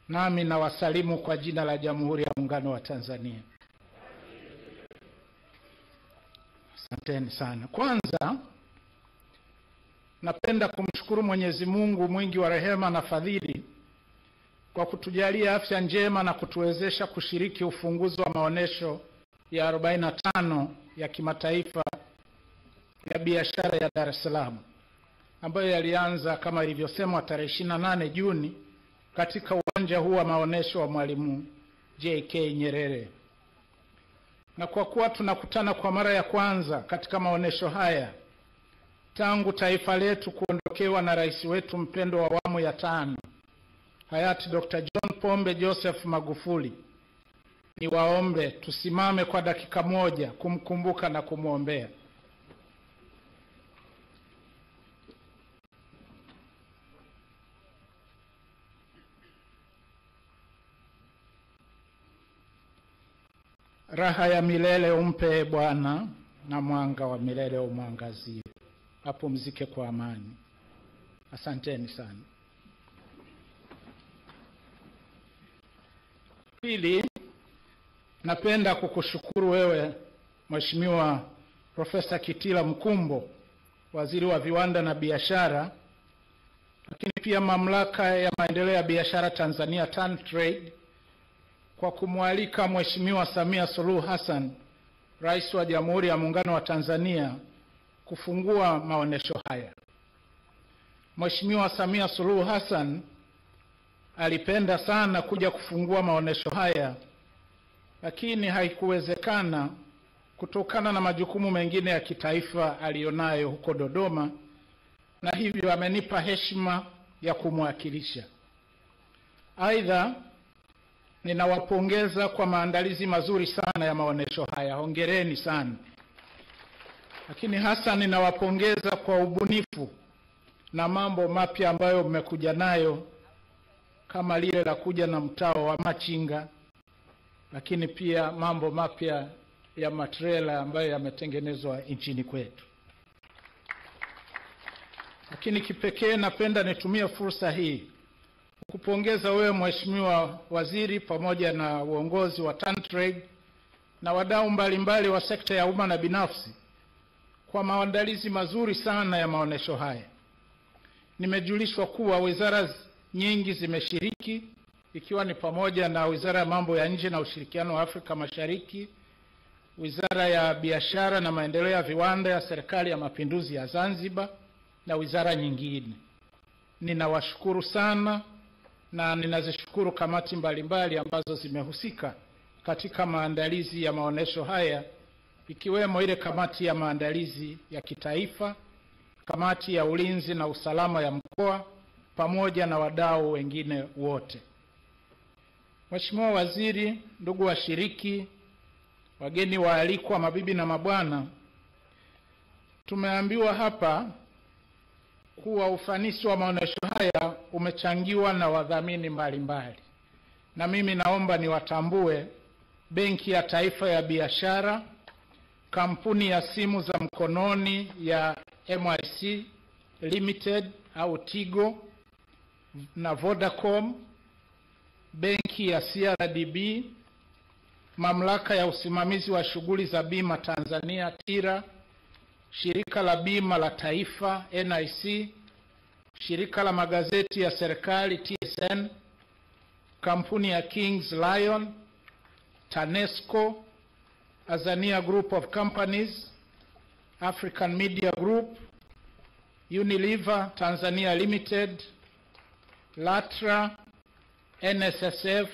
Nami nawasalimu kwa jina la Jamhuri ya Muungano wa Tanzania. Asanteni sana. Kwanza napenda kumshukuru Mwenyezi Mungu mwingi wa rehema na fadhili kwa kutujalia afya njema na kutuwezesha kushiriki ufunguzi wa maonesho ya 45 ya kimataifa ya biashara ya Dar es Salaam ambayo yalianza kama ilivyosemwa tarehe 28 Juni katika uwanja huu wa maonesho wa Mwalimu J.K. Nyerere. Na kwa kuwa tunakutana kwa mara ya kwanza katika maonesho haya tangu taifa letu kuondokewa na rais wetu mpendwa wa awamu ya 5 hayati Dr. John Pombe Joseph Magufuli, niwaombe tusimame kwa dakika moja kumkumbuka na kumwombea. Raha ya milele umpe Bwana, na mwanga wa milele umwangazie. Apumzike kwa amani. Asanteni sana. Pili, napenda kukushukuru wewe Mheshimiwa Profesa Kitila Mkumbo, Waziri wa Viwanda na Biashara, lakini pia Mamlaka ya Maendeleo ya Biashara Tanzania TanTrade, kwa kumwalika Mheshimiwa Samia Suluhu Hassan, Rais wa Jamhuri ya Muungano wa Tanzania, kufungua maonesho haya. Mheshimiwa Samia Suluhu Hassan alipenda sana kuja kufungua maonesho haya, lakini haikuwezekana kutokana na majukumu mengine ya kitaifa alionayo huko Dodoma, na hivyo amenipa heshima ya kumwakilisha. Aidha, ninawapongeza kwa maandalizi mazuri sana ya maonesho haya. Hongereni sana. Lakini hasa ninawapongeza kwa ubunifu na mambo mapya ambayo mmekuja nayo, kama lile la kuja na mtao wa machinga, lakini pia mambo mapya ya matrela ambayo yametengenezwa nchini kwetu. Lakini kipekee napenda nitumie fursa hii kupongeza wewe Mheshimiwa Waziri pamoja na uongozi wa TanTrade na wadau mbalimbali wa sekta ya umma na binafsi kwa maandalizi mazuri sana ya maonesho haya. Nimejulishwa kuwa wizara nyingi zimeshiriki, ikiwa ni pamoja na Wizara ya Mambo ya Nje na Ushirikiano wa Afrika Mashariki, Wizara ya Biashara na Maendeleo ya Viwanda ya Serikali ya Mapinduzi ya Zanzibar na wizara nyingine. Ninawashukuru sana na ninazishukuru kamati mbalimbali ambazo zimehusika katika maandalizi ya maonesho haya, ikiwemo ile kamati ya maandalizi ya kitaifa, kamati ya ulinzi na usalama ya mkoa, pamoja na wadau wengine wote. Mheshimiwa Waziri, ndugu washiriki, wageni waalikwa, mabibi na mabwana, tumeambiwa hapa kuwa ufanisi wa maonesho haya umechangiwa na wadhamini mbalimbali, na mimi naomba niwatambue: Benki ya Taifa ya Biashara, kampuni ya simu za mkononi ya MIC Limited au Tigo na Vodacom, benki ya CRDB, Mamlaka ya Usimamizi wa Shughuli za Bima Tanzania TIRA, Shirika la Bima la Taifa NIC, Shirika la Magazeti ya Serikali TSN, kampuni ya Kings Lion, TANESCO, Azania Group of Companies, African Media Group, Unilever Tanzania Limited, LATRA, NSSF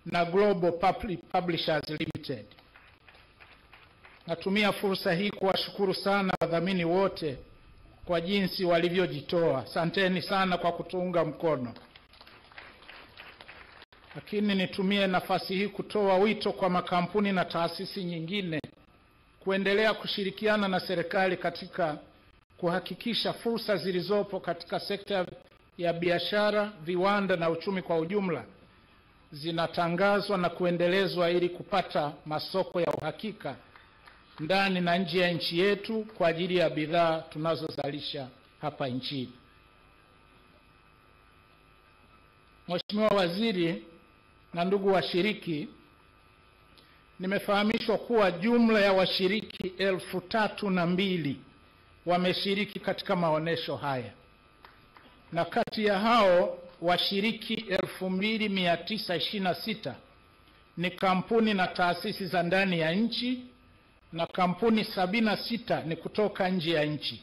na Global Publishers Limited. Natumia fursa hii kuwashukuru sana wadhamini wote kwa jinsi walivyojitoa. Asanteni sana kwa kutuunga mkono. Lakini nitumie nafasi hii kutoa wito kwa makampuni na taasisi nyingine kuendelea kushirikiana na serikali katika kuhakikisha fursa zilizopo katika sekta ya biashara, viwanda na uchumi kwa ujumla zinatangazwa na kuendelezwa ili kupata masoko ya uhakika ndani na nje ya nchi yetu kwa ajili ya bidhaa tunazozalisha hapa nchini. Mheshimiwa Waziri na ndugu washiriki, nimefahamishwa kuwa jumla ya washiriki 3002 wameshiriki katika maonesho haya, na kati ya hao washiriki 2926 ni kampuni na taasisi za ndani ya nchi na kampuni 76 ni kutoka nje ya nchi.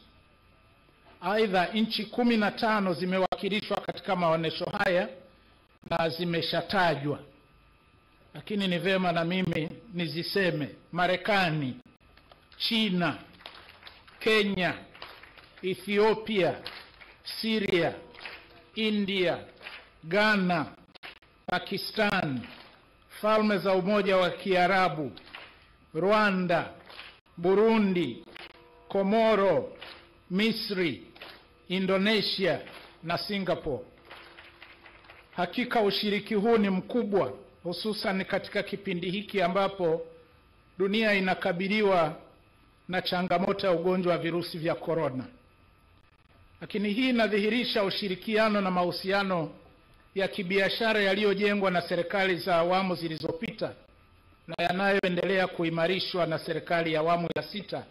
Aidha, nchi 15 zimewakilishwa katika maonesho haya na zimeshatajwa, lakini ni vema na mimi niziseme: Marekani, China, Kenya, Ethiopia, Syria, India, Ghana, Pakistan, Falme za Umoja wa Kiarabu, Rwanda, Burundi, Komoro, Misri, Indonesia na Singapore. Hakika ushiriki huu ni mkubwa, hususan katika kipindi hiki ambapo dunia inakabiliwa na changamoto ya ugonjwa wa virusi vya korona. Lakini hii inadhihirisha ushirikiano na mahusiano ya kibiashara yaliyojengwa na serikali za awamu zilizopita na yanayoendelea kuimarishwa na serikali ya awamu ya 6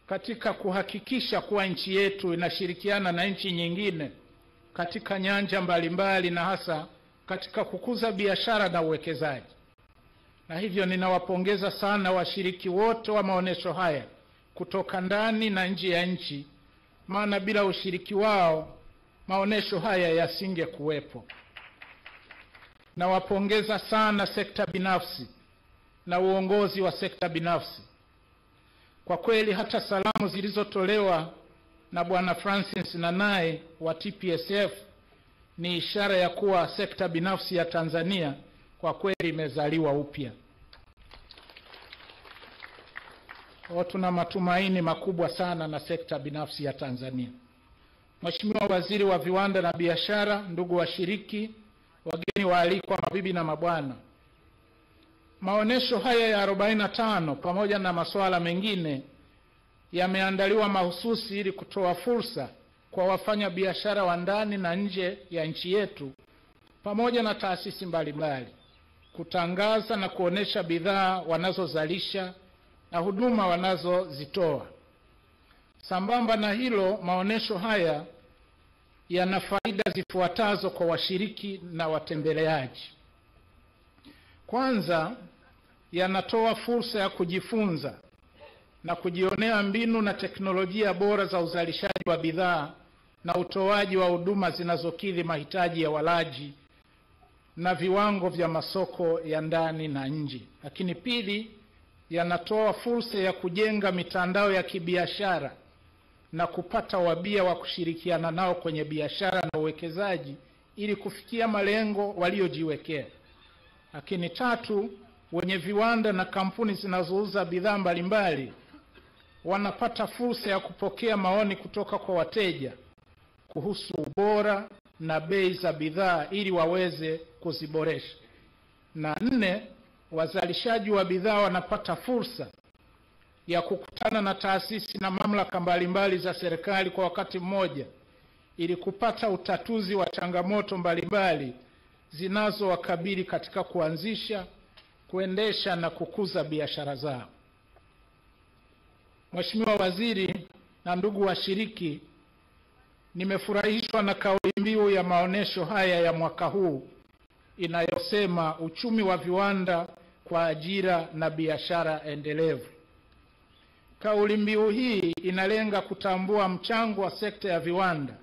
katika kuhakikisha kuwa nchi yetu inashirikiana na nchi nyingine katika nyanja mbalimbali na hasa katika kukuza biashara na uwekezaji. Na hivyo ninawapongeza sana washiriki wote wa maonesho haya kutoka ndani na nje ya nchi, maana bila ushiriki wao maonesho haya yasingekuwepo. Nawapongeza sana sekta binafsi na uongozi wa sekta binafsi. Kwa kweli hata salamu zilizotolewa na Bwana Francis Nanai wa TPSF ni ishara ya kuwa sekta binafsi ya Tanzania kwa kweli imezaliwa upya. Tuna matumaini makubwa sana na sekta binafsi ya Tanzania. Mheshimiwa Waziri wa Viwanda na Biashara, ndugu washiriki, wageni waalikwa, mabibi na mabwana, maonesho haya ya 45 pamoja na masuala mengine yameandaliwa mahususi ili kutoa fursa kwa wafanya biashara wa ndani na nje ya nchi yetu pamoja na taasisi mbalimbali kutangaza na kuonesha bidhaa wanazozalisha na huduma wanazozitoa. Sambamba na hilo, maonesho haya yana faida zifuatazo kwa washiriki na watembeleaji. Kwanza, yanatoa fursa ya kujifunza na kujionea mbinu na teknolojia bora za uzalishaji wa bidhaa na utoaji wa huduma zinazokidhi mahitaji ya walaji na viwango vya masoko ya ndani na nje. Lakini pili, yanatoa fursa ya kujenga mitandao ya kibiashara na kupata wabia wa kushirikiana nao kwenye biashara na uwekezaji ili kufikia malengo waliojiwekea. Lakini tatu, wenye viwanda na kampuni zinazouza bidhaa mbalimbali wanapata fursa ya kupokea maoni kutoka kwa wateja kuhusu ubora na bei za bidhaa ili waweze kuziboresha. Na 4, wazalishaji wa bidhaa wanapata fursa ya kukutana na taasisi na mamlaka mbalimbali za serikali kwa wakati mmoja ili kupata utatuzi wa changamoto mbalimbali zinazowakabili katika kuanzisha, kuendesha na kukuza biashara zao. Mheshimiwa Waziri na ndugu washiriki, nimefurahishwa na kauli mbiu ya maonesho haya ya mwaka huu inayosema uchumi wa viwanda kwa ajira na biashara endelevu. Kauli mbiu hii inalenga kutambua mchango wa sekta ya viwanda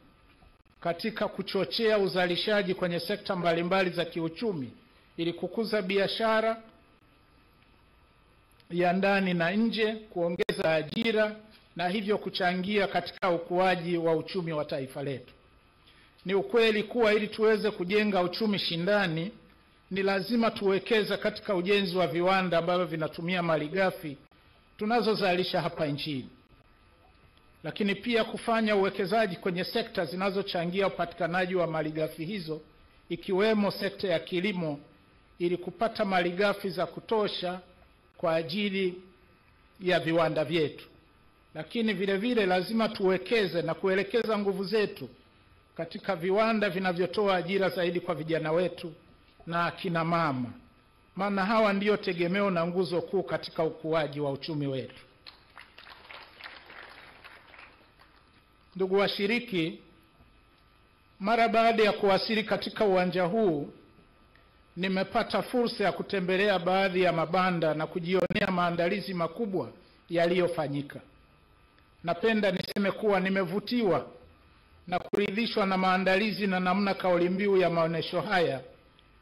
katika kuchochea uzalishaji kwenye sekta mbalimbali za kiuchumi ili kukuza biashara ya ndani na nje, kuongeza ajira na hivyo kuchangia katika ukuaji wa uchumi wa taifa letu. Ni ukweli kuwa ili tuweze kujenga uchumi shindani ni lazima tuwekeze katika ujenzi wa viwanda ambavyo vinatumia malighafi tunazozalisha hapa nchini, lakini pia kufanya uwekezaji kwenye sekta zinazochangia upatikanaji wa malighafi hizo ikiwemo sekta ya kilimo ili kupata malighafi za kutosha kwa ajili ya viwanda vyetu. Lakini vile vile lazima tuwekeze na kuelekeza nguvu zetu katika viwanda vinavyotoa ajira zaidi kwa vijana wetu na akina mama, maana hawa ndio tegemeo na nguzo kuu katika ukuaji wa uchumi wetu. Ndugu washiriki, mara baada ya kuwasili katika uwanja huu, nimepata fursa ya kutembelea baadhi ya mabanda na kujionea maandalizi makubwa yaliyofanyika. Napenda niseme kuwa nimevutiwa na kuridhishwa na maandalizi na namna kauli mbiu ya maonesho haya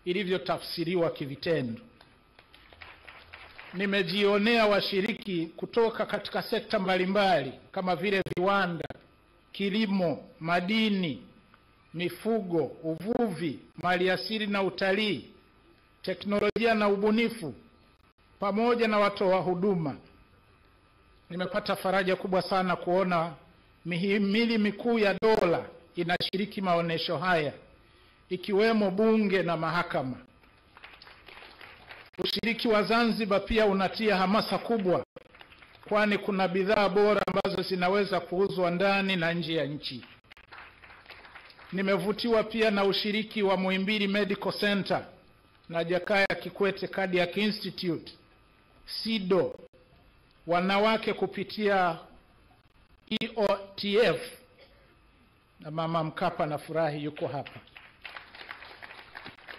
ilivyotafsiriwa kivitendo. Nimejionea washiriki kutoka katika sekta mbalimbali kama vile viwanda, kilimo, madini, mifugo, uvuvi, maliasili na utalii, teknolojia na ubunifu, pamoja na watoa huduma. Nimepata faraja kubwa sana kuona mihimili mikuu ya dola inashiriki maonesho haya, ikiwemo bunge na mahakama. Ushiriki wa Zanzibar pia unatia hamasa kubwa, kwani kuna bidhaa bora ambazo zinaweza kuuzwa ndani na nje ya nchi. Nimevutiwa pia na ushiriki wa Muhimbili Medical Center na Jakaya Kikwete Cardiac Institute, SIDO, wanawake kupitia EOTF, na Mama Mkapa na furahi yuko hapa.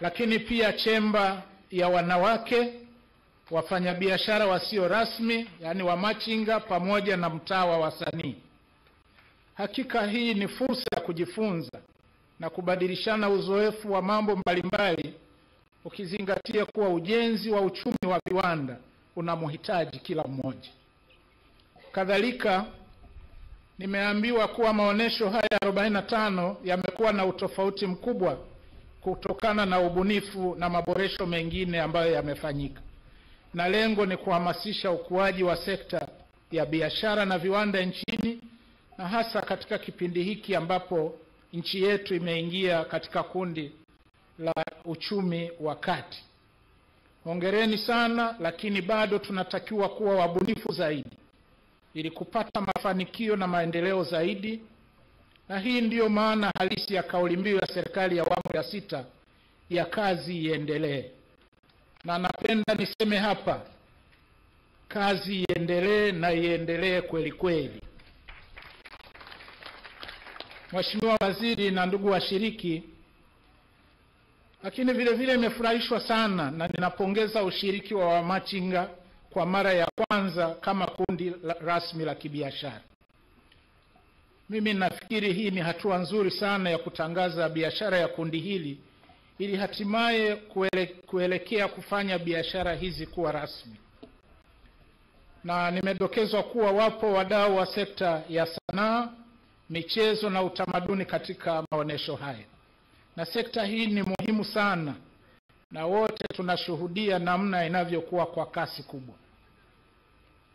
Lakini pia chemba ya wanawake, wafanyabiashara wasio rasmi, yani wamachinga, pamoja na mtaa wa wasanii. Hakika hii ni fursa ya kujifunza na kubadilishana uzoefu wa mambo mbalimbali, ukizingatia kuwa ujenzi wa uchumi wa viwanda unamhitaji kila mmoja. Kadhalika, nimeambiwa kuwa maonesho haya 45 yamekuwa na utofauti mkubwa kutokana na ubunifu na maboresho mengine ambayo yamefanyika, na lengo ni kuhamasisha ukuaji wa sekta ya biashara na viwanda nchini, na hasa katika kipindi hiki ambapo nchi yetu imeingia katika kundi la uchumi wa kati. Hongereni sana, lakini bado tunatakiwa kuwa wabunifu zaidi ili kupata mafanikio na maendeleo zaidi, na hii ndiyo maana halisi ya kauli mbiu ya serikali ya awamu ya 6 ya kazi iendelee. Na napenda niseme hapa, kazi iendelee na iendelee kweli kweli. Mheshimiwa Waziri na ndugu washiriki, lakini vile vile nimefurahishwa sana na ninapongeza ushiriki wa wamachinga kwa mara ya kwanza kama kundi rasmi la kibiashara. Mimi nafikiri hii ni hatua nzuri sana ya kutangaza biashara ya kundi hili ili hatimaye kuelekea kufanya biashara hizi kuwa rasmi. Na nimedokezwa kuwa wapo wadau wa sekta ya sanaa, michezo na utamaduni katika maonesho haya. Na sekta hii ni muhimu sana, na wote tunashuhudia namna inavyokuwa kwa kasi kubwa.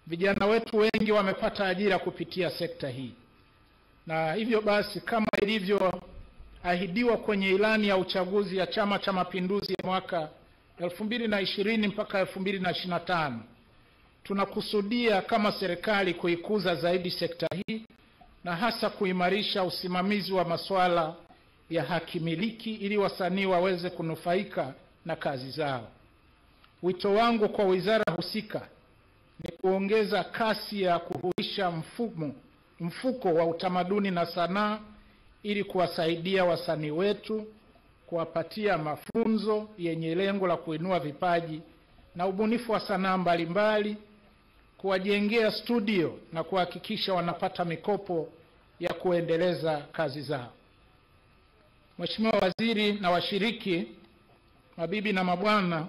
Vijana wetu wengi wamepata ajira kupitia sekta hii. Na hivyo basi, kama ilivyoahidiwa kwenye ilani ya uchaguzi ya Chama cha Mapinduzi ya mwaka 2020 mpaka 2025, tunakusudia kama serikali kuikuza zaidi sekta hii, na hasa kuimarisha usimamizi wa masuala ya haki miliki ili wasanii waweze kunufaika na kazi zao. Wito wangu kwa wizara husika ni kuongeza kasi ya kuhuisha mfuko wa utamaduni na sanaa ili kuwasaidia wasanii wetu, kuwapatia mafunzo yenye lengo la kuinua vipaji na ubunifu wa sanaa mbalimbali, kuwajengea studio na kuhakikisha wanapata mikopo ya kuendeleza kazi zao. Mheshimiwa Waziri na washiriki, mabibi na mabwana,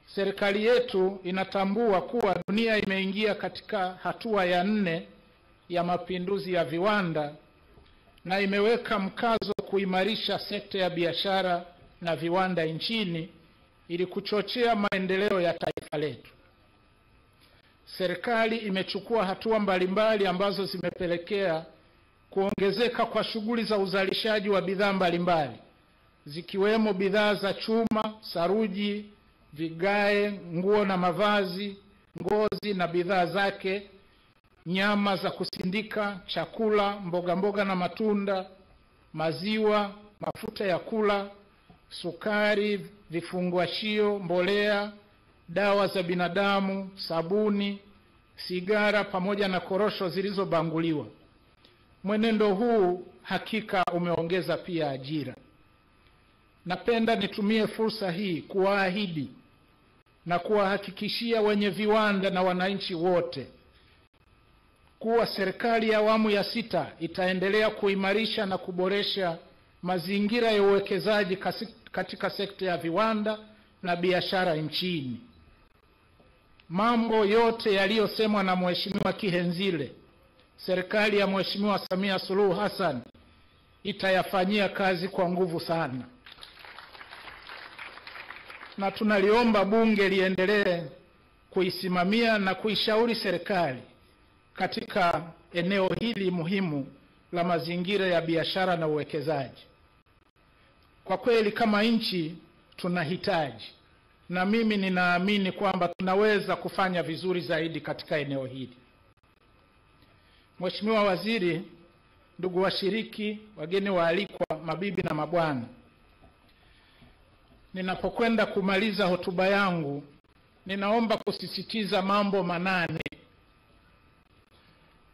serikali yetu inatambua kuwa dunia imeingia katika hatua ya 4 ya mapinduzi ya viwanda, na imeweka mkazo kuimarisha sekta ya biashara na viwanda nchini ili kuchochea maendeleo ya taifa letu. Serikali imechukua hatua mbalimbali ambazo zimepelekea kuongezeka kwa shughuli za uzalishaji wa bidhaa mbalimbali, zikiwemo bidhaa za chuma, saruji, vigae, nguo na mavazi, ngozi na bidhaa zake, nyama za kusindika, chakula, mboga na matunda, maziwa, mafuta ya kula, sukari, vifungashio, mbolea, dawa za binadamu, sabuni, sigara pamoja na korosho zilizobanguliwa. Mwenendo huu hakika umeongeza pia ajira. Napenda nitumie fursa hii kuwaahidi na kuwahakikishia wenye viwanda na wananchi wote kuwa serikali ya awamu ya 6 itaendelea kuimarisha na kuboresha mazingira ya uwekezaji katika sekta ya viwanda na biashara nchini. Mambo yote yaliyosemwa na Mheshimiwa Kihenzile, serikali ya Mheshimiwa Samia Suluhu Hassan itayafanyia kazi kwa nguvu sana. Na tunaliomba bunge liendelee kuisimamia na kuishauri serikali katika eneo hili muhimu la mazingira ya biashara na uwekezaji. Kwa kweli kama nchi tunahitaji, na mimi ninaamini kwamba tunaweza kufanya vizuri zaidi katika eneo hili. Mheshimiwa Waziri, ndugu washiriki, wageni waalikwa, mabibi na mabwana, ninapokwenda kumaliza hotuba yangu, ninaomba kusisitiza mambo 8.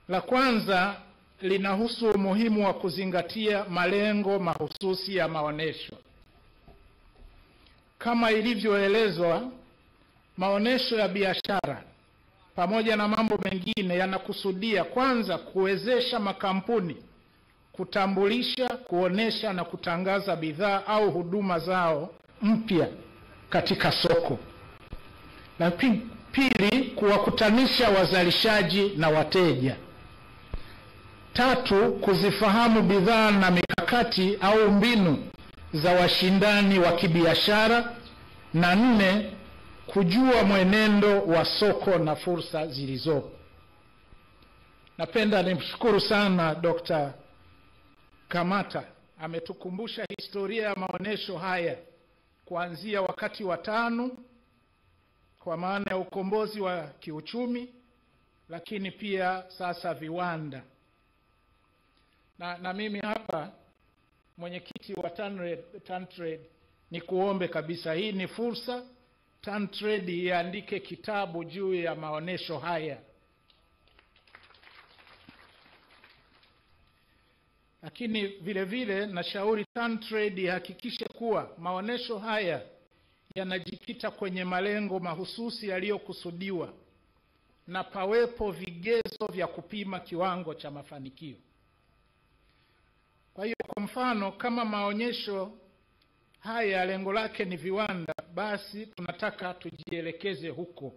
La kwanza linahusu umuhimu wa kuzingatia malengo mahususi ya maonesho. Kama ilivyoelezwa, maonesho ya biashara pamoja na mambo mengine yanakusudia kwanza kuwezesha makampuni kutambulisha, kuonesha na kutangaza bidhaa au huduma zao mpya katika soko. Na pili, kuwakutanisha wazalishaji na wateja. 3, kuzifahamu bidhaa na mikakati au mbinu za washindani wa kibiashara. Na 4, kujua mwenendo wa soko na fursa zilizopo. Napenda nimshukuru sana Dr. Kamata, ametukumbusha historia ya maonesho haya kuanzia wakati wa TANU kwa maana ya ukombozi wa kiuchumi, lakini pia sasa viwanda. Na mimi hapa mwenyekiti wa TanTrade ni kuombe kabisa, hii ni fursa, TanTrade iandike kitabu juu ya maonesho haya. Lakini vile vile nashauri TanTrade ihakikishe kuwa maonesho haya yanajikita kwenye malengo mahususi yaliyokusudiwa na pawepo vigezo vya kupima kiwango cha mafanikio. Kwa hiyo kwa mfano, kama maonyesho haya lengo lake ni viwanda, basi tunataka tujielekeze huko.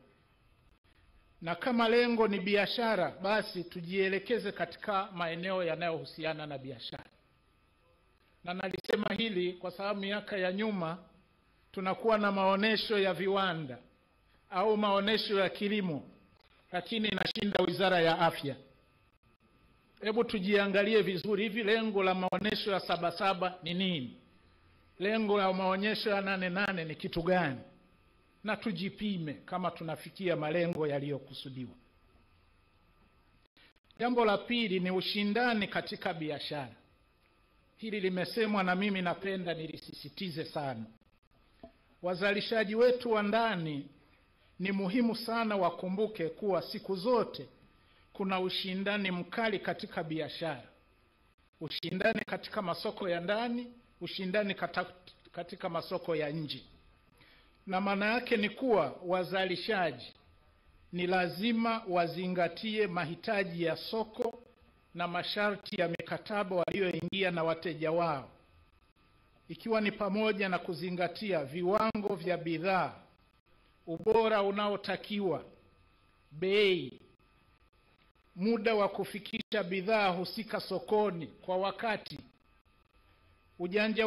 Na kama lengo ni biashara, basi tujielekeze katika maeneo yanayohusiana na biashara. Na nalisema hili kwa sababu miaka ya nyuma tunakuwa na maonesho ya viwanda au maonesho ya kilimo, lakini inashinda Wizara ya Afya. Hebu tujiangalie vizuri, hivi lengo la maonesho ya Sabasaba ni nini? Lengo la maonyesho ya 88 ni kitu gani? Na tujipime kama tunafikia malengo yaliyokusudiwa. Jambo la pili ni ushindani katika biashara. Hili limesemwa na mimi napenda nilisisitize sana. Wazalishaji wetu wa ndani ni muhimu sana wakumbuke kuwa siku zote kuna ushindani mkali katika biashara. Ushindani katika masoko ya ndani, ushindani katika masoko ya nje. Na maana yake ni kuwa wazalishaji ni lazima wazingatie mahitaji ya soko na masharti ya mikataba walioingia na wateja wao, ikiwa ni pamoja na kuzingatia viwango vya bidhaa, ubora unaotakiwa, bei, muda wa kufikisha bidhaa husika sokoni kwa wakati. Ujanja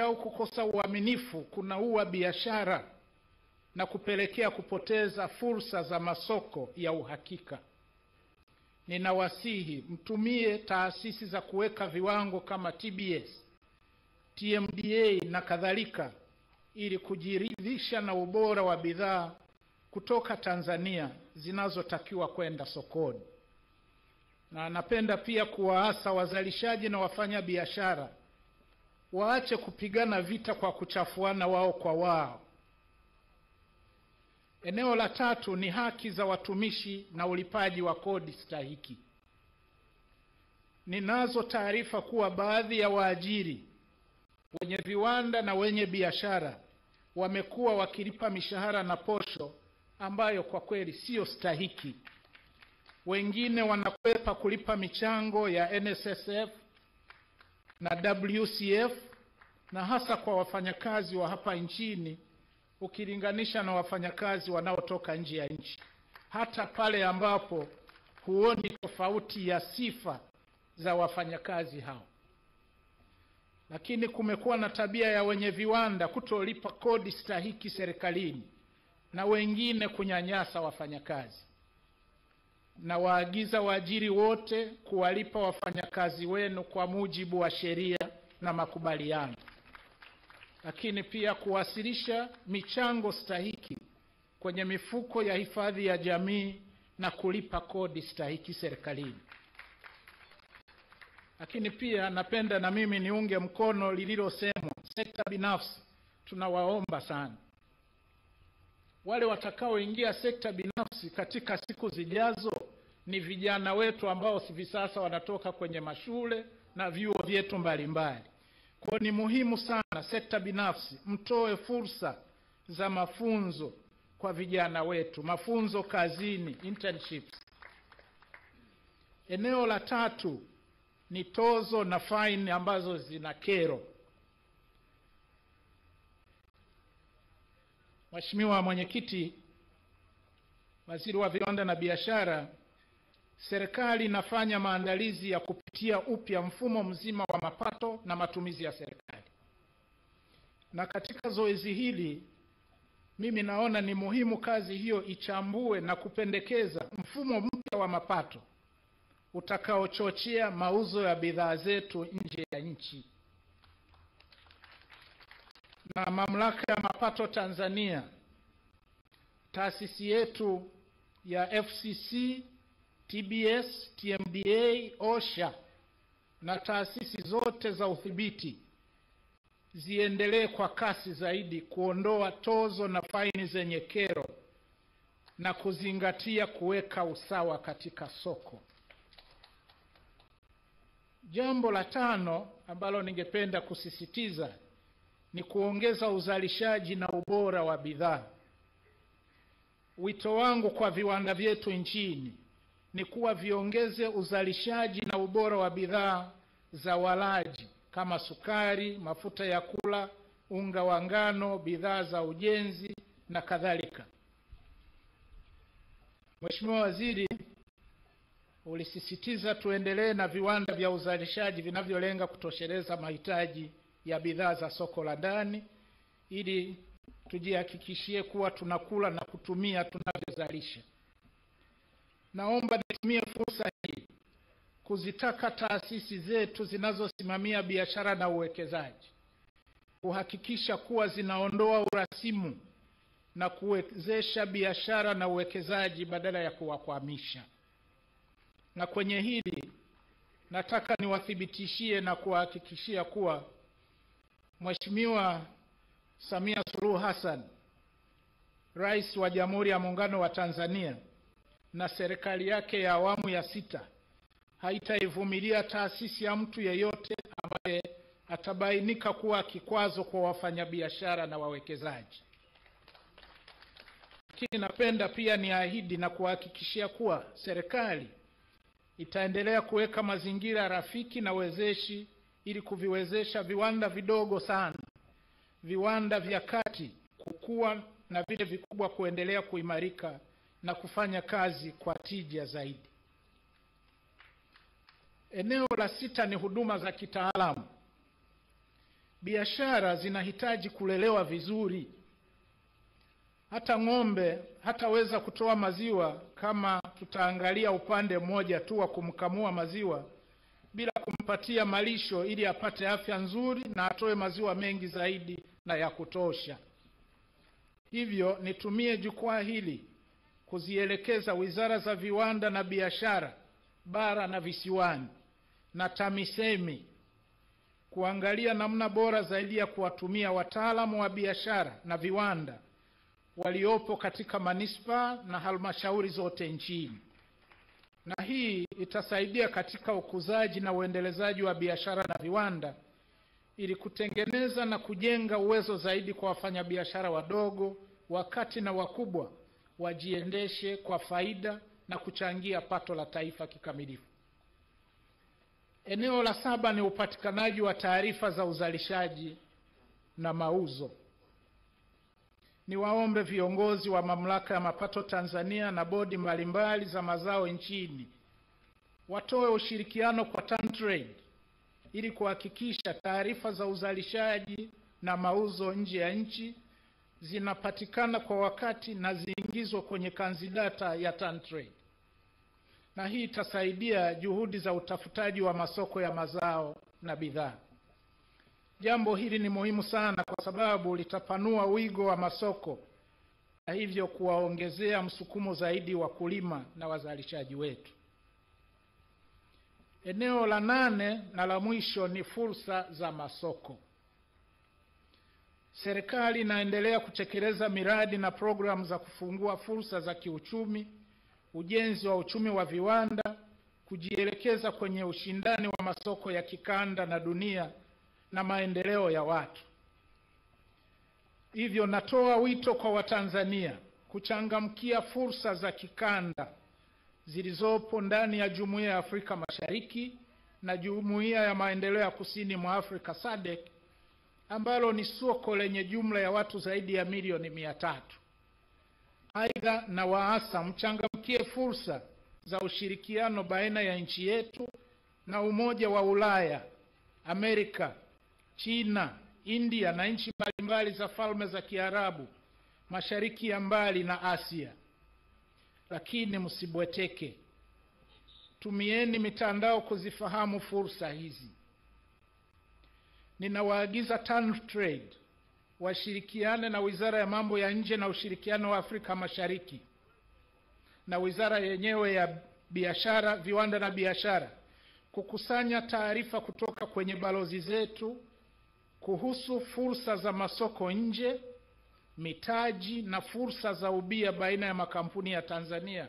au kukosa uaminifu kunaua biashara na kupelekea kupoteza fursa za masoko ya uhakika. Ninawasihi mtumie taasisi za kuweka viwango kama TBS, TMDA na kadhalika ili kujiridhisha na ubora wa bidhaa kutoka Tanzania zinazotakiwa kwenda sokoni. Na napenda pia kuwaasa wazalishaji na wafanya biashara waache kupigana vita kwa kuchafuana wao kwa wao. Eneo la tatu ni haki za watumishi na ulipaji wa kodi stahiki. Ninazo taarifa kuwa baadhi ya waajiri, wenye viwanda na wenye biashara wamekuwa wakilipa mishahara na posho ambayo kwa kweli sio stahiki. Wengine wanakwepa kulipa michango ya NSSF na WCF, na hasa kwa wafanyakazi wa hapa nchini ukilinganisha na wafanyakazi wanaotoka nje ya nchi, hata pale ambapo huoni tofauti ya sifa za wafanyakazi hao. Lakini kumekuwa na tabia ya wenye viwanda kutolipa kodi stahiki serikalini na wengine kunyanyasa wafanyakazi. Na waagiza waajiri wote kuwalipa wafanyakazi wenu kwa mujibu wa sheria na makubaliano, lakini pia kuwasilisha michango stahiki kwenye mifuko ya hifadhi ya jamii na kulipa kodi stahiki serikalini. Lakini pia napenda na mimi niunge mkono lililosemwa, sekta binafsi tunawaomba sana wale watakaoingia sekta binafsi katika siku zijazo ni vijana wetu ambao hivi sasa wanatoka kwenye mashule na vyuo vyetu mbalimbali. Kwa ni muhimu sana sekta binafsi mtoe fursa za mafunzo kwa vijana wetu, mafunzo kazini, internships. Eneo la tatu ni tozo na fine ambazo zina kero. Mheshimiwa Mwenyekiti, Waziri wa Viwanda na Biashara, serikali inafanya maandalizi ya kupitia upya mfumo mzima wa mapato na matumizi ya serikali. Na katika zoezi hili mimi naona ni muhimu kazi hiyo ichambue na kupendekeza mfumo mpya wa mapato utakaochochea mauzo ya bidhaa zetu nje ya nchi. Na Mamlaka ya Mapato Tanzania, taasisi yetu ya FCC, TBS, TMDA, OSHA na taasisi zote za udhibiti ziendelee kwa kasi zaidi kuondoa tozo na faini zenye kero na kuzingatia kuweka usawa katika soko. Jambo la tano ambalo ningependa kusisitiza ni kuongeza uzalishaji na ubora wa bidhaa. Wito wangu kwa viwanda vyetu nchini ni kuwa viongeze uzalishaji na ubora wa bidhaa za walaji kama sukari, mafuta ya kula, unga wa ngano, bidhaa za ujenzi na kadhalika. Mheshimiwa Waziri, ulisisitiza tuendelee na viwanda vya uzalishaji vinavyolenga kutosheleza mahitaji ya bidhaa za soko la ndani ili tujihakikishie kuwa tunakula na kutumia tunavyozalisha. Naomba nitumie fursa hii kuzitaka taasisi zetu zinazosimamia biashara na uwekezaji kuhakikisha kuwa zinaondoa urasimu na kuwezesha biashara na uwekezaji badala ya kuwakwamisha. Na kwenye hili nataka niwathibitishie na kuhakikishia kuwa Mheshimiwa Samia Suluhu Hassan, Rais wa Jamhuri ya Muungano wa Tanzania, na serikali yake ya awamu ya 6 haitaivumilia taasisi ya mtu yeyote ambaye atabainika kuwa kikwazo kwa wafanyabiashara na wawekezaji. Lakini napenda pia niahidi na kuhakikishia kuwa serikali itaendelea kuweka mazingira rafiki na wezeshi ili kuviwezesha viwanda vidogo sana, viwanda vya kati kukua na vile vikubwa kuendelea kuimarika na kufanya kazi kwa tija zaidi. Eneo la 6 ni huduma za kitaalamu. Biashara zinahitaji kulelewa vizuri. Hata ng'ombe hataweza kutoa maziwa kama tutaangalia upande mmoja tu wa kumkamua maziwa bila kumpatia malisho ili apate afya nzuri na atoe maziwa mengi zaidi na ya kutosha. Hivyo nitumie jukwaa hili kuzielekeza wizara za viwanda na biashara bara na visiwani na TAMISEMI kuangalia namna bora zaidi ya kuwatumia wataalamu wa biashara na viwanda waliopo katika manispaa na halmashauri zote nchini. Na hii itasaidia katika ukuzaji na uendelezaji wa biashara na viwanda ili kutengeneza na kujenga uwezo zaidi kwa wafanyabiashara wadogo, wakati na wakubwa wajiendeshe kwa faida na kuchangia pato la taifa kikamilifu. Eneo la 7 ni upatikanaji wa taarifa za uzalishaji na mauzo. Niwaombe viongozi wa Mamlaka ya Mapato Tanzania na bodi mbalimbali za mazao nchini watoe ushirikiano kwa TanTrade ili kuhakikisha taarifa za uzalishaji na mauzo nje ya nchi zinapatikana kwa wakati na ziingizwe kwenye kanzidata ya TanTrade. Na hii itasaidia juhudi za utafutaji wa masoko ya mazao na bidhaa. Jambo hili ni muhimu sana kwa sababu litapanua wigo wa masoko na hivyo kuwaongezea msukumo zaidi wakulima na wazalishaji wetu. Eneo la 8 na la mwisho ni fursa za masoko. Serikali inaendelea kutekeleza miradi na programu za kufungua fursa za kiuchumi, ujenzi wa uchumi wa viwanda, kujielekeza kwenye ushindani wa masoko ya kikanda na dunia na maendeleo ya watu. Hivyo natoa wito kwa Watanzania kuchangamkia fursa za kikanda zilizopo ndani ya Jumuiya ya Afrika Mashariki na Jumuiya ya Maendeleo ya Kusini mwa Afrika SADC, ambalo ni soko lenye jumla ya watu zaidi ya milioni 300. Aidha, na waasa mchangamkie fursa za ushirikiano baina ya nchi yetu na Umoja wa Ulaya, Amerika, China, India na nchi mbalimbali za Falme za Kiarabu, Mashariki ya Mbali na Asia. Lakini msibweteke. Tumieni mitandao kuzifahamu fursa hizi. Ninawaagiza TanTrade washirikiane na Wizara ya Mambo ya Nje na Ushirikiano wa Afrika Mashariki na wizara yenyewe ya Biashara, Viwanda na Biashara kukusanya taarifa kutoka kwenye balozi zetu kuhusu fursa za masoko nje, mitaji na fursa za ubia baina ya makampuni ya Tanzania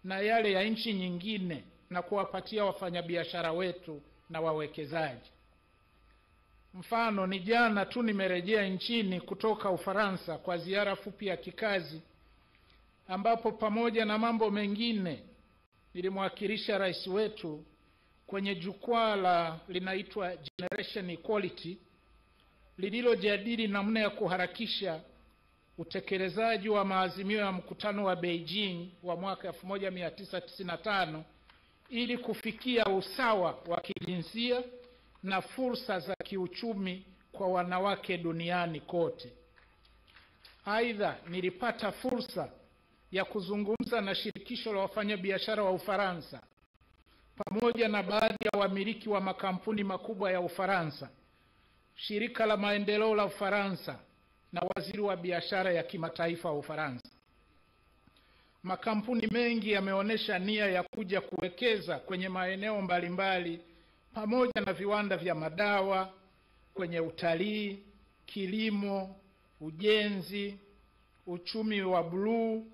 na yale ya nchi nyingine, na kuwapatia wafanyabiashara wetu na wawekezaji. Mfano, ni jana tu nimerejea nchini kutoka Ufaransa kwa ziara fupi ya kikazi, ambapo pamoja na mambo mengine nilimwakilisha rais wetu kwenye jukwaa linaitwa Generation Equality, lililojadili namna ya kuharakisha utekelezaji wa maazimio ya mkutano wa Beijing wa mwaka 1995 ili kufikia usawa wa kijinsia na fursa za kiuchumi kwa wanawake duniani kote. Aidha, nilipata fursa ya kuzungumza na shirikisho la wafanyabiashara wa Ufaransa pamoja na baadhi ya wamiliki wa makampuni makubwa ya Ufaransa, shirika la maendeleo la Ufaransa na waziri wa biashara ya kimataifa wa Ufaransa. Makampuni mengi yameonyesha nia ya kuja kuwekeza kwenye maeneo mbalimbali pamoja na viwanda vya madawa, kwenye utalii, kilimo, ujenzi, uchumi wa bluu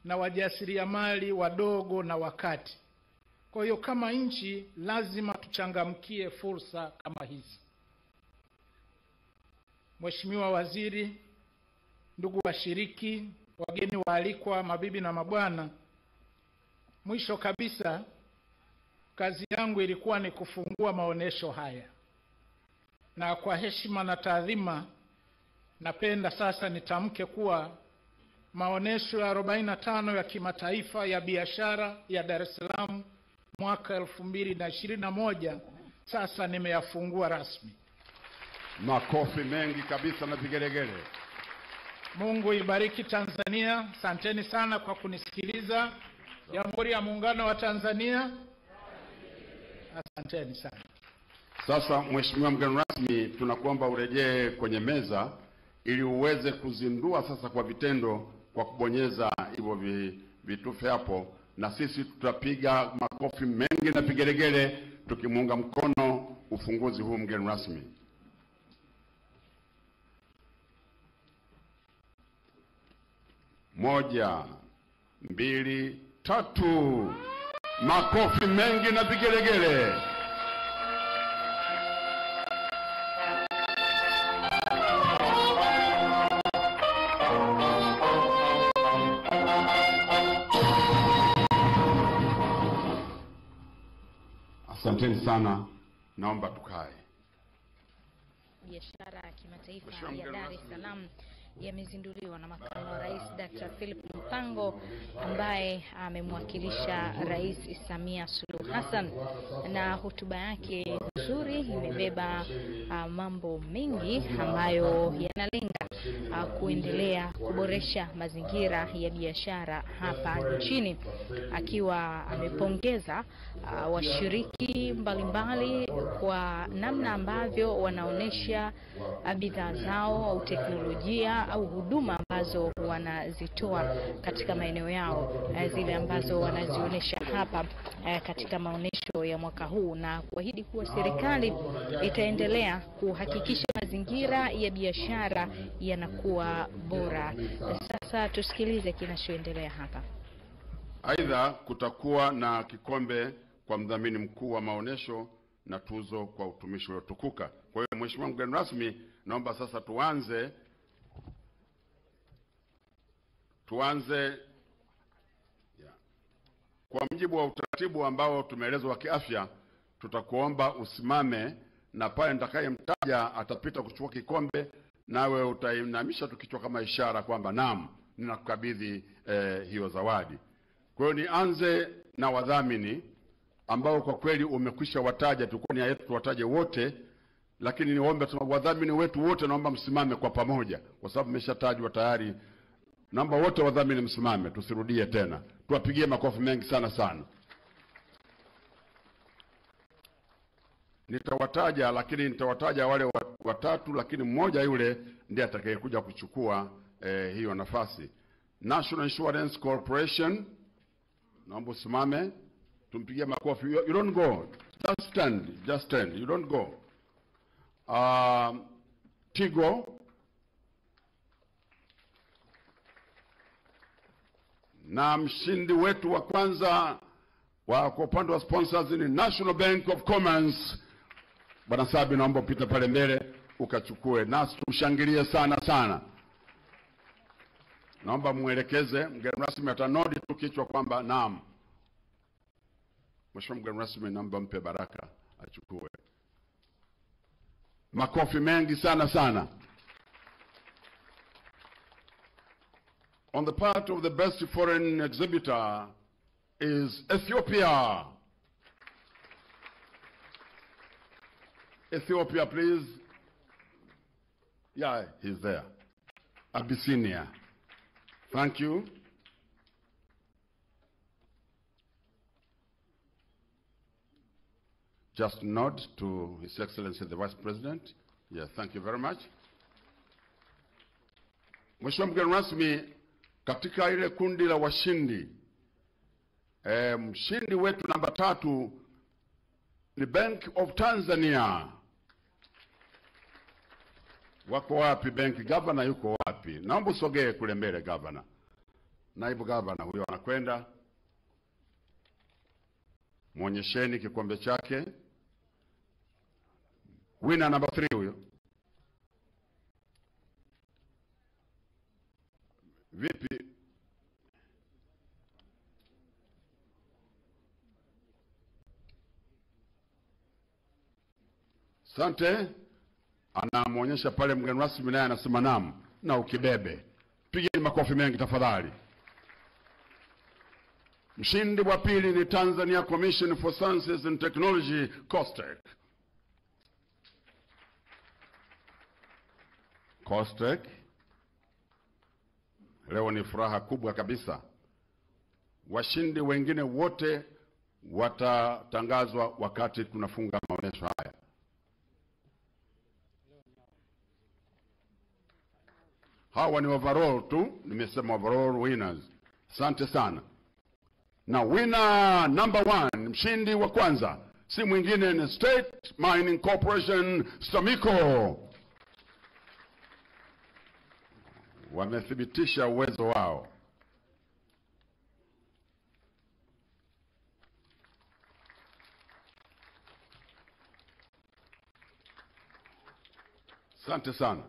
na wajasiriamali wadogo na wakati. Kwa hiyo kama nchi lazima tuchangamkie fursa kama hizi. Mheshimiwa Waziri, ndugu washiriki, wageni waalikwa, mabibi na mabwana, mwisho kabisa kazi yangu ilikuwa ni kufungua maonesho haya. Na kwa heshima na taadhima, napenda sasa nitamke kuwa maonesho ya 45 ya kimataifa ya biashara ya Dar es Salaam mwaka 2021 sasa nimeyafungua rasmi. Makofi mengi kabisa na vigelegele. Mungu ibariki Tanzania. Asanteni sana kwa kunisikiliza. Jamhuri ya Muungano wa Tanzania. Asanteni sana. Sasa Mheshimiwa mgeni rasmi, tunakuomba urejee kwenye meza ili uweze kuzindua sasa kwa vitendo kwa kubonyeza hivyo vitufe hapo, na sisi tutapiga makofi mengi na vigelegele tukimuunga mkono ufunguzi huu, mgeni rasmi. Moja, mbili, tatu. Makofi mengi na vigelegele. Asanteni sana, naomba tukae. Biashara ya kimataifa ya Dar es Salaam yamezinduliwa na Makamu wa Rais Dr. Philip Mpango, ambaye amemwakilisha Rais Samia Suluhu Hassan, na hotuba yake nzuri imebeba mambo mengi ambayo yanalenga kuendelea kuboresha mazingira ya biashara hapa nchini, akiwa amepongeza washiriki mbalimbali kwa namna ambavyo wanaonesha bidhaa zao au teknolojia au huduma ambazo wanazitoa katika maeneo yao, zile ambazo wanazionesha hapa katika maonesho ya mwaka huu, na kuahidi kuwa serikali itaendelea kuhakikisha mazingira ya biashara yanakuwa bora. Sasa tusikilize kinachoendelea hapa. Aidha, kutakuwa na kikombe kwa mdhamini mkuu wa maonesho na tuzo kwa utumishi uliotukuka. Kwa hiyo Mheshimiwa mgeni rasmi, naomba sasa tuanze kwa mjibu wa utaratibu ambao tumeelezwa wa kiafya. Tutakuomba usimame, na pale nitakayemtaja atapita kuchukua kikombe, nawe utainamisha tu kichwa kama ishara kwamba naam, ninakukabidhi hiyo zawadi. Kwa hiyo nianze na wadhamini ambao kwa kweli umekwisha wataja. Tulikuwa nia yetu tuwataje wote, lakini niombe wadhamini wetu wote, naomba msimame kwa pamoja kwa sababu mmeshatajwa tayari. Naomba wote wadhamini msimame, tusirudie tena. Tuwapigie makofi mengi sana sana. Nitawataja, lakini nitawataja wale watatu, lakini mmoja yule ndiye atakayekuja kuchukua hiyo nafasi. National Insurance Corporation, naomba usimame, tumpigie makofi. You don't go, just stand, you don't go. Tigo, na mshindi wetu wa kwanza kwa upande wa sponsors ni National Bank of Commerce. Bwana Sabi, naomba upite pale mbele ukachukue, nasi tushangilie sana sana. Naomba muelekeze mgeni rasmi, atanodi tu kichwa kwamba naam. Mheshimiwa mgeni rasmi, naomba mpe baraka achukue. Makofi mengi sana sana. On the part of the best foreign exhibitor is Ethiopia. Ethiopia, please. Yeah, he's there. Abyssinia. Thank you. Just nod to His Excellency the Vice President. Yes, thank you very much. Mheshimiwa mgeni rasmi, katika ile kundi la washindi, mshindi wetu namba 3 ni Bank of Tanzania. Wako wapi Bank? Governor yuko wapi? Naomba usogee kule mbele governor. Naibu governor huyo anakwenda. Muonyesheni kikombe chake. Winner number 3 huyo. Vipi? Asante. Anamuonyesha pale mgeni rasmi, naye anasema naam, na ukibebe. Pigeni makofi mengi tafadhali. Mshindi wa pili ni Tanzania Commission for Sciences and Technology, COSTECH. COSTECH. Leo ni furaha kubwa kabisa. Washindi wengine wote watatangazwa wakati tunafunga maonesho haya. Hawa ni overall tu, nimesema overall winners. Asante sana. Na winner number 1, mshindi wa kwanza si mwingine ni State Mining Corporation, STAMICO. Wamethibitisha uwezo wao. Asante sana.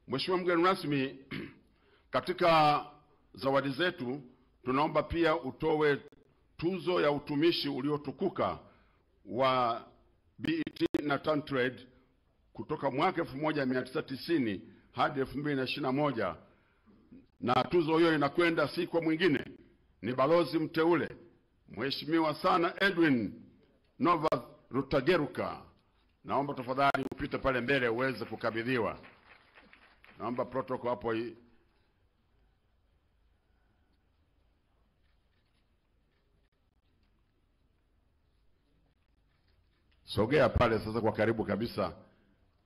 Mheshimiwa mgeni rasmi, katika zawadi zetu tunaomba pia utoe tuzo ya utumishi uliotukuka wa BET na TanTrade kutoka mwaka 1990 hadi 2021, na tuzo hiyo inakwenda si kwa mwingine, ni balozi mteule Mheshimiwa sana Edwin Nova Rutageruka. Naomba tafadhali upite pale mbele uweze kukabidhiwa. Naomba protocol hapo hii. Sogea pale sasa kwa karibu kabisa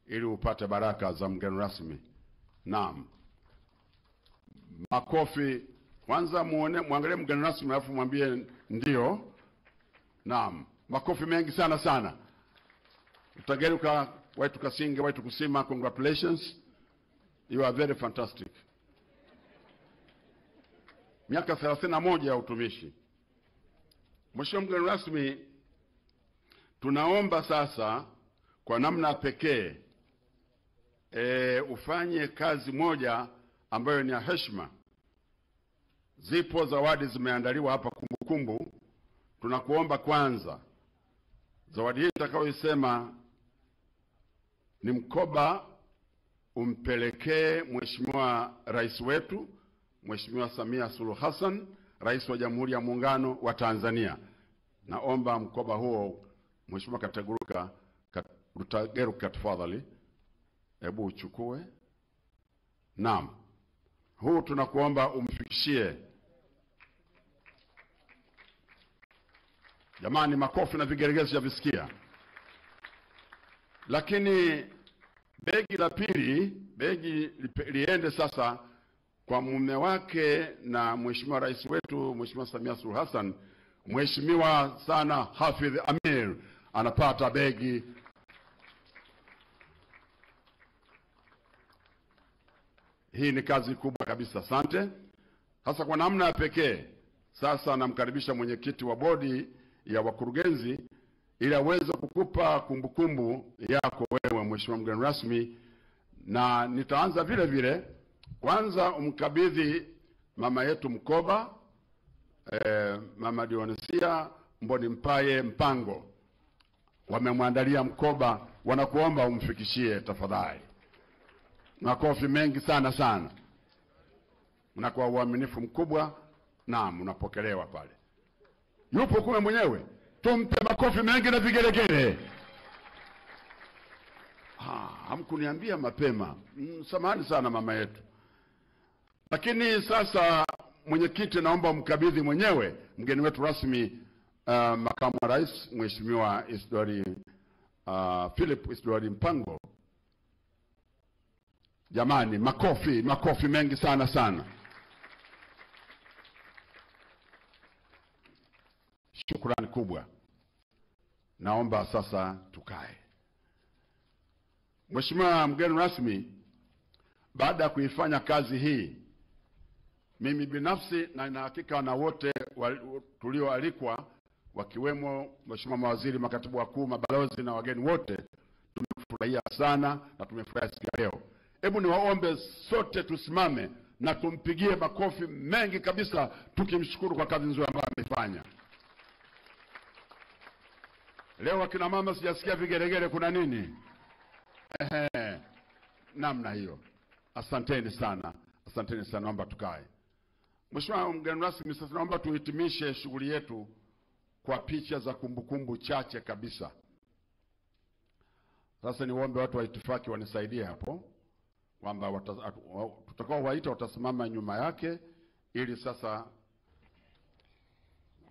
ili upate baraka za mgeni rasmi. Naam. Makofi. Kwanza muangalie mgeni rasmi alafu mwambie ndio. Naam. Makofi mengi sana sana. Rutageruka, waitu kasinge, waitu kusima, congratulations. You are very fantastic. Miaka 31 ya utumishi. Mheshimiwa mgeni rasmi, tunaomba sasa kwa namna pekee ufanye kazi moja ambayo ni ya heshima. Zipo zawadi zimeandaliwa hapa kumbukumbu. Tunakuomba kwanza zawadi hii itakayoisema ni mkoba umpelekee Mheshimiwa Rais wetu, Mheshimiwa Samia Suluhu Hassan, Rais wa Jamhuri ya Muungano wa Tanzania. Naomba mkoba huo Mheshimiwa Rutageruka tafadhali, hebu uchukue. Naam. Huu tunakuomba umfikishie. Jamani, makofi na vigeregezi ya visikia. Lakini begi la pili, begi liende sasa kwa mume wake na Mheshimiwa Rais wetu, Mheshimiwa Samia Suluhu Hassan. Mheshimiwa sana Hafidh Amir anapata begi. Hii ni kazi kubwa kabisa. Asante. Sasa kwa namna ya pekee sasa namkaribisha mwenyekiti wa bodi ya wakurugenzi ili aweze kukupa kumbukumbu yako wewe Mheshimiwa mgeni rasmi, na nitaanza vile vile. Kwanza umkabidhi mama yetu mkoba, Mama Dionisia Mboni Mpaye Mpango. Wamemwandalia mkoba, wanakuomba umfikishie tafadhali. Makofi mengi sana sana. Mnakuwa uaminifu mkubwa. Naam, unapokelewa pale. Yupo kume mwenyewe. Tumpe makofi mengi na vigelegele. Hamkuniambia mapema. Samahani sana mama yetu. Lakini sasa mwenyekiti, naomba mkabidhi mwenyewe mgeni wetu rasmi, makamu wa rais Mheshimiwa Philip Isidori Mpango. Jamani, makofi mengi sana sana. Shukrani kubwa. Naomba sasa tukae. Mheshimiwa mgeni rasmi, baada ya kuifanya kazi hii, mimi binafsi na ina hakika na wote tulioalikwa wakiwemo Mheshimiwa mawaziri, makatibu wakuu, mabalozi na wageni wote, tumefurahia sana na tumefurahia siku ya leo. Hebu niwaombe sote tusimame na tumpigie makofi mengi kabisa tukimshukuru kwa kazi nzuri ambayo amefanya. Leo akina mama sijasikia vigeregere, kuna nini? Namna hiyo. Asanteni sana. Asanteni sana, naomba tukae. Mheshimiwa mgeni rasmi, sasa naomba tuhitimishe shughuli yetu kwa picha za kumbukumbu chache kabisa. Sasa niombe watu wa itifaki wanisaidie hapo, kwamba tutakao waita watasimama nyuma yake ili sasa.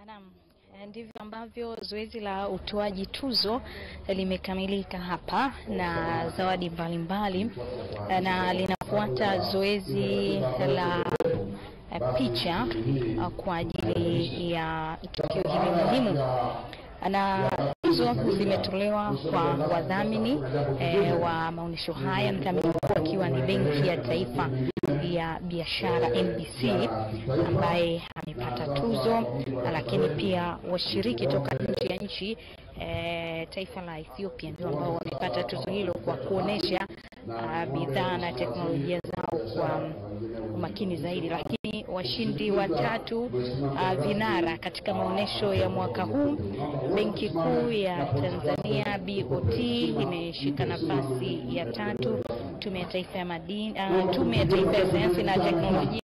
Naam, ndivyo ambavyo zoezi la utoaji tuzo limekamilika hapa na zawadi mbalimbali, na linafuata zoezi la picha kwa ajili ya tukio hili muhimu. Na tuzo zimetolewa kwa wadhamini wa maonyesho haya, mdhamini mkuu akiwa ni Benki ya Taifa ya Biashara NBC ambaye amepata tuzo, lakini pia washiriki toka nje ya nchi taifa la Ethiopia ndio ambao wamepata tuzo hilo kwa kuonesha bidhaa na teknolojia zao kwa umakini zaidi. Lakini washindi watatu vinara katika maonesho ya mwaka huu, Benki Kuu ya Tanzania BOT imeshika nafasi ya 3, Tume ya Taifa ya Madini, Tume ya Taifa ya Sayansi na Teknolojia